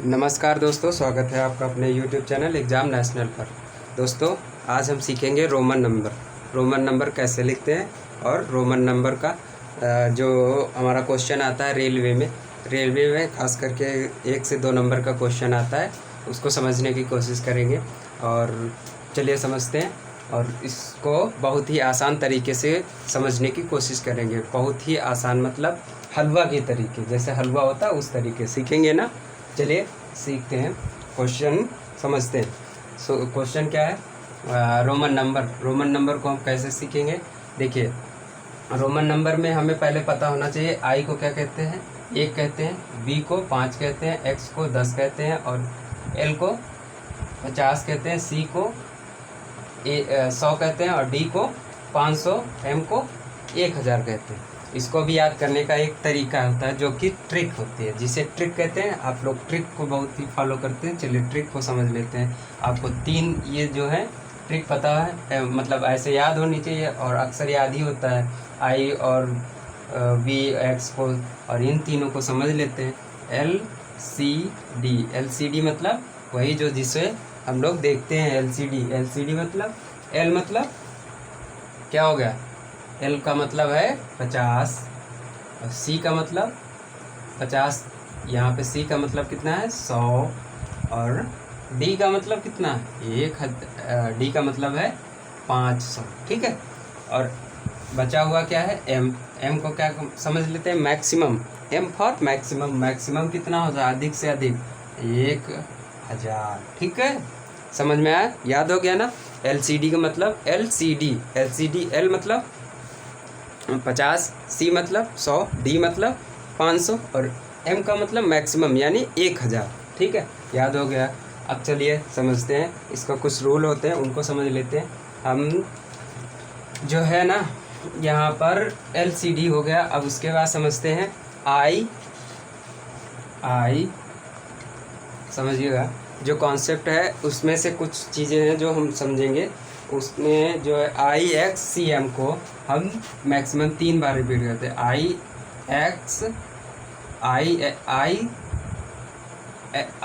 नमस्कार दोस्तों, स्वागत है आपका अपने YouTube चैनल एग्ज़ाम नेशनल पर। दोस्तों, आज हम सीखेंगे रोमन नंबर कैसे लिखते हैं और रोमन नंबर का जो हमारा क्वेश्चन आता है रेलवे में खास करके 1 से 2 नंबर का क्वेश्चन आता है, उसको समझने की कोशिश करेंगे। और चलिए समझते हैं और इसको बहुत ही आसान तरीके से समझने की कोशिश करेंगे। बहुत ही आसान मतलब हलवा के तरीके, जैसे हलवा होता है उस तरीके सीखेंगे ना। चलिए सीखते हैं, क्वेश्चन समझते हैं। क्वेश्चन क्या है? रोमन नंबर को हम कैसे सीखेंगे? देखिए, रोमन नंबर में हमें पहले पता होना चाहिए आई को क्या कहते हैं, 1 कहते हैं, बी को 5 कहते हैं, एक्स को 10 कहते हैं और एल को 50 कहते हैं, सी को 100 कहते हैं और डी को 500, एम को 1000 कहते हैं। इसको भी याद करने का एक तरीका होता है जो कि ट्रिक होती है, जिसे ट्रिक कहते हैं। आप लोग ट्रिक को बहुत ही फॉलो करते हैं। चलिए ट्रिक को समझ लेते हैं। आपको 3 ये जो है ट्रिक पता है, मतलब ऐसे याद होनी चाहिए और अक्सर याद ही होता है। आई और वी, एक्स को, और इन तीनों को समझ लेते हैं। LCD मतलब वही जो जिसे हम लोग देखते हैं। LCD मतलब एल मतलब क्या हो गया? एल का मतलब है 50 और सी का मतलब 50, यहाँ पे सी का मतलब कितना है 100 और डी का मतलब कितना है डी का मतलब है 500। ठीक है, और बचा हुआ क्या है? एम को क्या समझ लेते हैं? मैक्सिमम। एम फॉर मैक्सिमम कितना हो जाए? अधिक से अधिक 1000। ठीक है, समझ में आया? याद हो गया ना? LCD का मतलब LCD एल मतलब 50, सी मतलब 100, डी मतलब 500 और एम का मतलब मैक्सिमम यानी 1000। ठीक है, याद हो गया। अब चलिए समझते हैं, इसका कुछ रूल होते हैं उनको समझ लेते हैं हम। जो है ना, यहाँ पर LCD हो गया। अब उसके बाद समझते हैं आई समझिएगा, जो कॉन्सेप्ट है उसमें से कुछ चीज़ें हैं जो हम समझेंगे। उसमें जो है IXCM को हम मैक्सिमम 3 बार रिपीट करते हैं।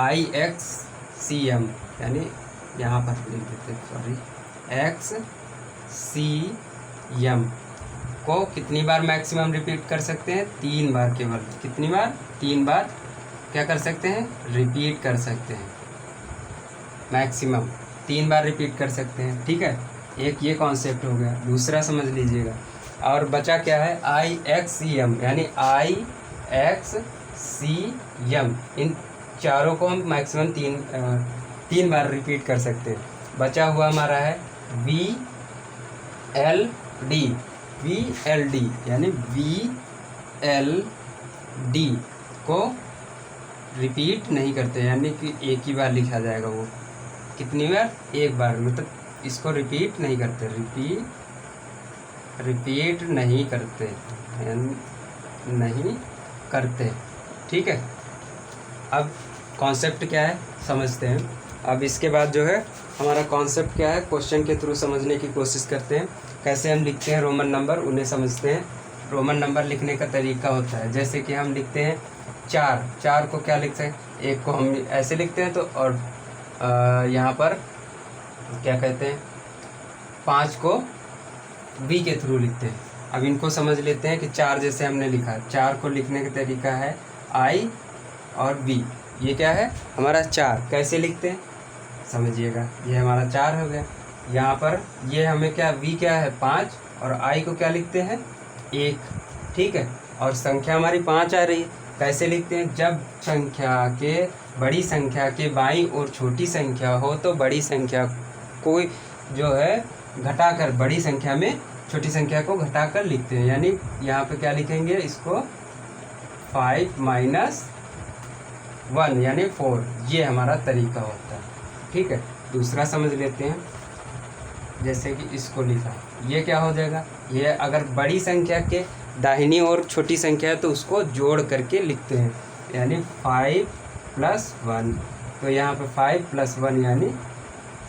IXCM यानी यहाँ पर लिख देते हैं, XCM को कितनी बार मैक्सिमम रिपीट कर सकते हैं? 3 बार केवल। कितनी बार? 3 बार क्या कर सकते हैं? रिपीट कर सकते हैं। मैक्सिमम 3 बार रिपीट कर सकते हैं। ठीक है, एक ये कॉन्सेप्ट हो गया। दूसरा समझ लीजिएगा, और बचा क्या है? IXCM यानी IXCM, इन चारों को हम मैक्सिमम 3 बार रिपीट कर सकते हैं। बचा हुआ हमारा है VLD यानी VLD को रिपीट नहीं करते, यानी कि एक ही बार लिखा जाएगा। वो कितनी बार? 1 बार, मतलब इसको रिपीट नहीं करते, रिपीट नहीं करते। ठीक है, अब कॉन्सेप्ट क्या है समझते हैं। अब इसके बाद जो है हमारा कॉन्सेप्ट क्या है, क्वेश्चन के थ्रू समझने की कोशिश करते हैं। कैसे हम लिखते हैं रोमन नंबर, उन्हें समझते हैं। रोमन नंबर लिखने का तरीका होता है, जैसे कि हम लिखते हैं 4 को क्या लिखते हैं? 1 को हम ऐसे लिखते हैं, तो और यहाँ पर क्या कहते हैं, 5 को बी के थ्रू लिखते हैं। अब इनको समझ लेते हैं कि 4 जैसे हमने लिखा, 4 को लिखने का तरीका है आई और बी। ये क्या है हमारा 4? कैसे लिखते हैं समझिएगा। ये हमारा 4 हो गया। यहाँ पर ये हमें क्या, वी क्या है 5 और आई को क्या लिखते हैं 1। ठीक है, और संख्या हमारी 5 आ रही है। कैसे लिखते हैं? जब बड़ी संख्या के बाईं ओर छोटी संख्या हो तो बड़ी संख्या को जो है घटाकर बड़ी संख्या में छोटी संख्या को घटाकर लिखते हैं। यानी यहाँ पे क्या लिखेंगे इसको? 5 - 1 यानी 4। ये हमारा तरीका होता है। ठीक है, दूसरा समझ लेते हैं। जैसे कि इसको लिखा, ये क्या हो जाएगा? ये अगर बड़ी संख्या के दाहिनी ओर छोटी संख्या है तो उसको जोड़ करके लिखते हैं, यानी 5 + 1। तो यहाँ पे 5 + 1 यानी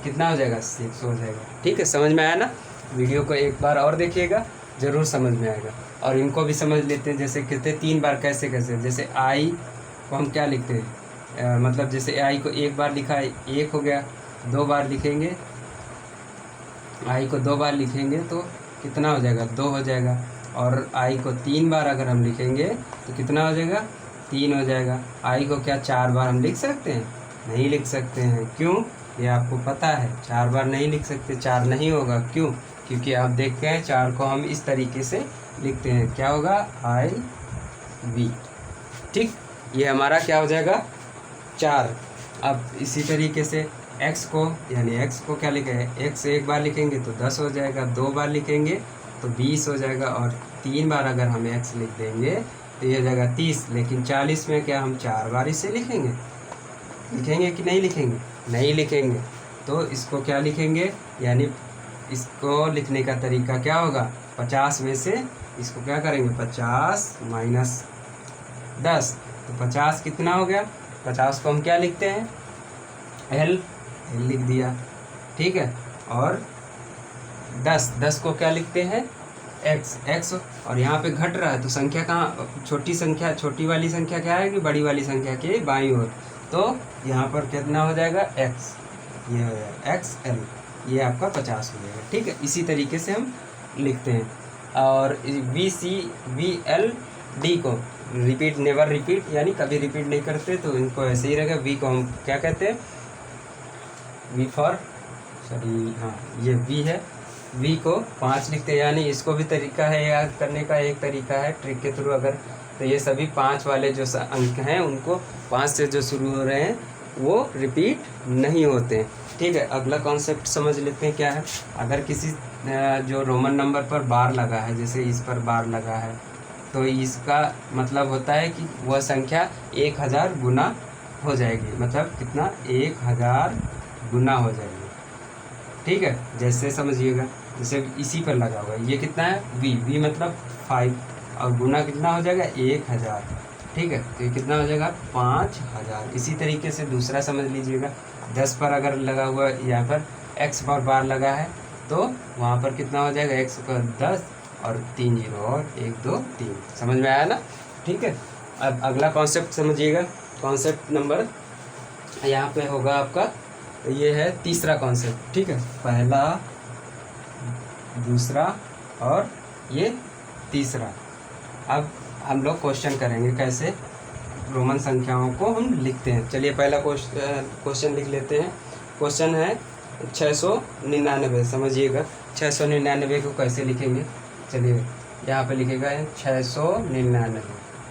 कितना हो जाएगा? 6 हो जाएगा। ठीक है, समझ में आया ना? वीडियो को एक बार और देखिएगा, ज़रूर समझ में आएगा। और इनको भी समझ लेते हैं, जैसे कहते हैं 3 बार। कैसे? जैसे आई को हम क्या लिखते हैं? मतलब जैसे आई को एक बार लिखा है, एक हो गया, 2 बार लिखेंगे, आई को 2 बार लिखेंगे तो कितना हो जाएगा, 2 हो जाएगा। और आई को 3 बार अगर हम लिखेंगे तो कितना हो जाएगा, 3 हो जाएगा। आई को क्या 4 बार हम लिख सकते हैं? नहीं लिख सकते हैं। क्यों? ये आपको पता है, 4 बार नहीं लिख सकते, 4 नहीं होगा। क्यों? क्योंकि आप देखते हैं 4 को हम इस तरीके से लिखते हैं, क्या होगा, आई वी। ठीक, ये हमारा क्या हो जाएगा, 4। अब इसी तरीके से x को, यानी x को क्या लिखेंगे, x एक बार लिखेंगे तो 10 हो जाएगा, 2 बार लिखेंगे तो 20 हो जाएगा, और 3 बार अगर हम x लिख देंगे तो ये हो जाएगा 30। लेकिन 40 में क्या हम 4 बार इसे लिखेंगे? लिखेंगे कि नहीं लिखेंगे? नहीं लिखेंगे। तो इसको क्या लिखेंगे, यानी इसको लिखने का तरीका क्या होगा, 50 में से इसको क्या करेंगे, 50 माइनस 10, तो 50 कितना हो गया, 50 को हम क्या लिखते हैं, एल लिख दिया, ठीक है। और 10 को क्या लिखते हैं, एक्स। और यहाँ पे घट रहा है तो संख्या कहाँ, छोटी संख्या, छोटी वाली संख्या क्या आएगी, बड़ी वाली संख्या के बाईं ओर। तो यहाँ पर कितना हो जाएगा, एक्स, ये हो जाएगा एक्स एल, ये आपका 50 हो जाएगा। ठीक है, इसी तरीके से हम लिखते हैं। और VC VL D को रिपीट, नेवर रिपीट, यानी कभी रिपीट नहीं करते, तो इनको ऐसे ही रहेगा। V को हम क्या कहते हैं, V फॉर, सॉरी हाँ ये V है, V को 5 लिखते हैं, यानी इसको भी तरीका है याद करने का, एक तरीका है ट्रिक के थ्रू। अगर तो ये सभी 5 वाले जो अंक हैं उनको 5 से जो शुरू हो रहे हैं वो रिपीट नहीं होते हैं। ठीक है, अगला कॉन्सेप्ट समझ लेते हैं क्या है। अगर किसी जो रोमन नंबर पर बार लगा है, जैसे इस पर बार लगा है, तो इसका मतलब होता है कि वह संख्या 1000 गुना हो जाएगी। मतलब कितना, 1000 गुना हो जाएगी। ठीक है, जैसे समझिएगा, जैसे इसी पर लगा हुआ है, ये कितना है, V मतलब 5, और गुना कितना हो जाएगा, 1000। ठीक है, तो ये कितना हो जाएगा, 5000। इसी तरीके से दूसरा समझ लीजिएगा, 10 पर अगर लगा हुआ, यहाँ पर x पर बार लगा है, तो वहाँ पर कितना हो जाएगा, x पर 10 और 3 0 और 1 2 3। समझ में आया ना? ठीक है, अब अगला कॉन्सेप्ट समझिएगा। कॉन्सेप्ट नंबर यहाँ पे होगा आपका, ये है तीसरा कॉन्सेप्ट। ठीक है, पहला, दूसरा और ये तीसरा। अब हम लोग क्वेश्चन करेंगे कैसे रोमन संख्याओं को हम लिखते हैं। चलिए पहला क्वेश्चन लिख लेते हैं। क्वेश्चन है 699। समझिएगा 699 को कैसे लिखेंगे। चलिए यहाँ पे लिखेगा 699।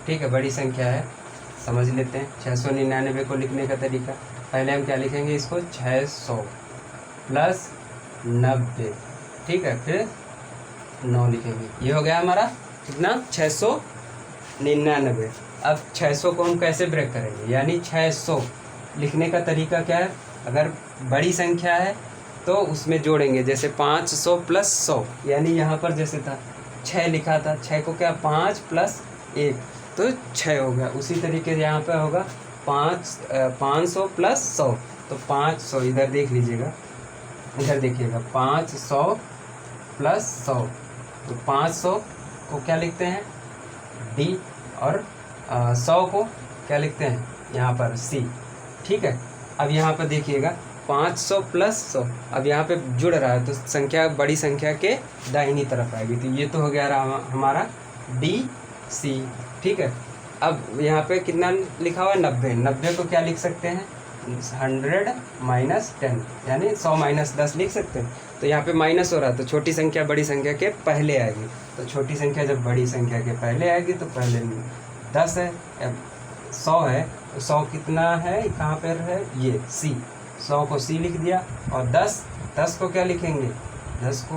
ठीक है, बड़ी संख्या है, समझ लेते हैं 699 को लिखने का तरीका। पहले हम क्या लिखेंगे, इसको 600 प्लस 90। ठीक है, फिर 9 लिखेंगे। ये हो गया हमारा कितना, 699। अब 600 को हम कैसे ब्रेक करेंगे, यानी 600 लिखने का तरीका क्या है, अगर बड़ी संख्या है तो उसमें जोड़ेंगे, जैसे 500 प्लस 100, यानी यहाँ पर जैसे था 6 लिखा था, 6 को क्या 5 प्लस 1 तो 6 हो गया। उसी तरीके से यहाँ पर होगा 500 प्लस 100, तो 500, इधर देख लीजिएगा, इधर देखिएगा, 500 प्लस 100, तो 500 को क्या लिखते हैं, D, और 100 को क्या लिखते हैं यहाँ पर C। ठीक है, अब यहाँ पर देखिएगा 500 प्लस 100, अब यहाँ पे जुड़ रहा है तो संख्या बड़ी संख्या के दाहिनी तरफ आएगी, तो ये तो हो गया हमारा DC। ठीक है, अब यहाँ पे कितना लिखा हुआ है, 90। 90 को क्या लिख सकते हैं, 100 माइनस 10, यानी 100 माइनस 10 लिख सकते हैं। तो यहाँ पे माइनस हो रहा है, तो छोटी संख्या बड़ी संख्या के पहले आएगी। तो छोटी संख्या जब बड़ी संख्या के पहले आएगी तो पहले 10 है, 100 है, तो 100 कितना है, कहाँ पर है, ये C, 100 को C लिख दिया। और 10 को क्या लिखेंगे, 10 को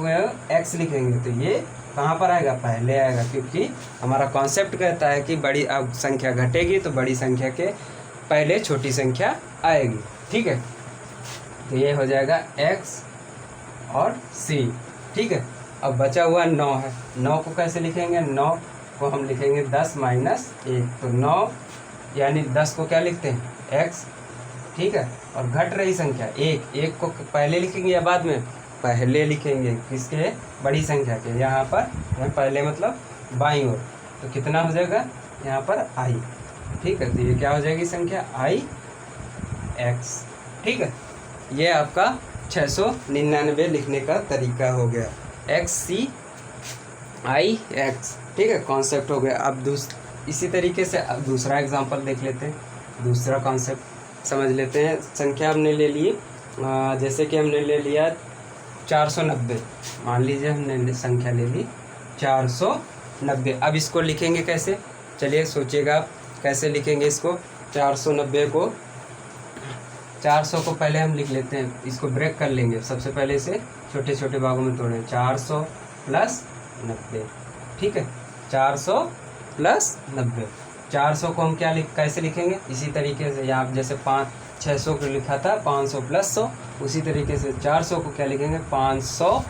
X लिखेंगे, तो ये कहाँ पर आएगा, पहले आएगा, क्योंकि हमारा कॉन्सेप्ट कहता है कि बड़ी अब संख्या घटेगी तो बड़ी संख्या के पहले छोटी संख्या आएगी। ठीक है, तो ये हो जाएगा X और C। ठीक है, अब बचा हुआ 9 है, 9 को कैसे लिखेंगे, 9 को हम लिखेंगे 10 माइनस 1, तो 9 यानी 10 को क्या लिखते हैं, X। ठीक है, और घट रही संख्या 1 को पहले लिखेंगे या बाद में, पहले लिखेंगे, किसके, बड़ी संख्या के। यहाँ पर पहले मतलब बाईं ओर, तो कितना हो जाएगा यहाँ पर I। ठीक है, तो ये क्या हो जाएगी संख्या I एक्स। ठीक है, ये आपका 699 लिखने का तरीका हो गया, XCIX। ठीक है, कॉन्सेप्ट हो गया। अब इसी तरीके से अब दूसरा एग्जांपल देख लेते हैं, दूसरा कॉन्सेप्ट समझ लेते हैं। संख्या हमने ले ली, जैसे कि हमने ले लिया 490, मान लीजिए हमने संख्या ले ली 490। अब इसको लिखेंगे कैसे, चलिए सोचिएगा आप कैसे लिखेंगे इसको। 490 को 400 को पहले हम लिख लेते हैं, इसको ब्रेक कर लेंगे। सबसे पहले इसे छोटे छोटे भागों में तोड़ें, 400 + 90। ठीक है, 400 + 90। 400 को हम कैसे लिखेंगे, इसी तरीके से यहाँ जैसे 600 को लिखा था 500 + 100, उसी तरीके से 400 को क्या लिखेंगे, 500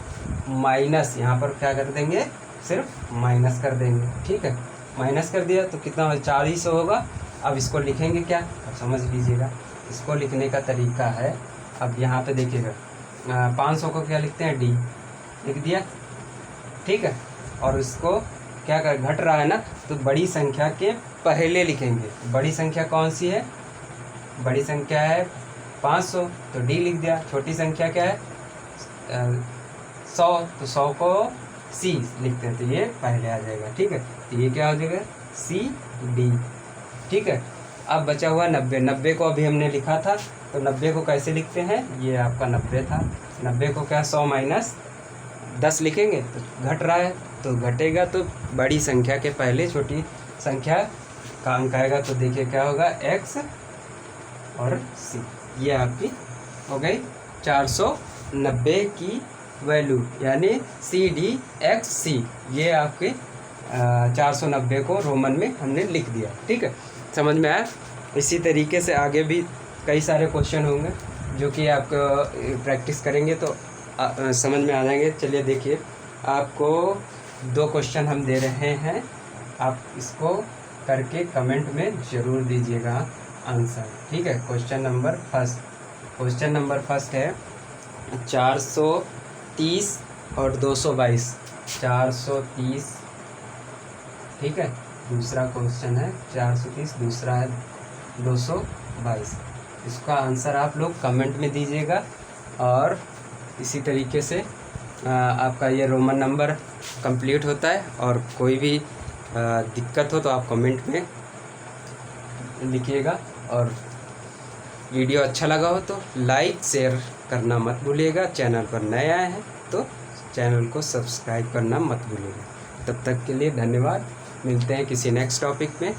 माइनस, यहाँ पर क्या कर देंगे, सिर्फ माइनस कर देंगे। ठीक है, माइनस कर दिया तो कितना 400 होगा। अब इसको लिखेंगे क्या, अब समझ लीजिएगा। इसको लिखने का तरीका है, अब यहाँ पे देखिएगा 500 को क्या लिखते हैं, डी लिख दिया। ठीक है, और इसको क्या कर घट रहा है ना, तो बड़ी संख्या के पहले लिखेंगे। बड़ी संख्या कौन सी है, बड़ी संख्या है 500, तो डी लिख दिया। छोटी संख्या क्या है 100, तो 100 को सी लिखते हैं, तो ये पहले आ जाएगा। ठीक है, तो ये क्या हो जाएगा, CD। ठीक है, अब बचा हुआ 90। 90 को अभी हमने लिखा था, तो 90 को कैसे लिखते हैं, ये आपका 90 था। 90 को क्या 100 - 10 लिखेंगे, तो घट रहा है तो घटेगा, तो बड़ी संख्या के पहले छोटी संख्या का अंक आएगा, तो देखिए क्या होगा, x और c। ये आपकी हो गई 490 की वैल्यू, यानी CDXC। ये आपके 490 को रोमन में हमने लिख दिया। ठीक है, समझ में आया। इसी तरीके से आगे भी कई सारे क्वेश्चन होंगे जो कि आपको प्रैक्टिस करेंगे तो समझ में आ जाएंगे। चलिए देखिए, आपको 2 क्वेश्चन हम दे रहे हैं, आप इसको करके कमेंट में ज़रूर दीजिएगा आंसर। ठीक है, क्वेश्चन नंबर फर्स्ट है 430 और 222। 430, ठीक है, दूसरा क्वेश्चन है 430, दूसरा है 222। इसका आंसर आप लोग कमेंट में दीजिएगा। और इसी तरीके से आपका ये रोमन नंबर कंप्लीट होता है। और कोई भी दिक्कत हो तो आप कमेंट में लिखिएगा। और वीडियो अच्छा लगा हो तो लाइक शेयर करना मत भूलिएगा। चैनल पर नए आए हैं तो चैनल को सब्सक्राइब करना मत भूलिएगा। तब तक के लिए धन्यवाद। मिलते हैं किसी नेक्स्ट टॉपिक में।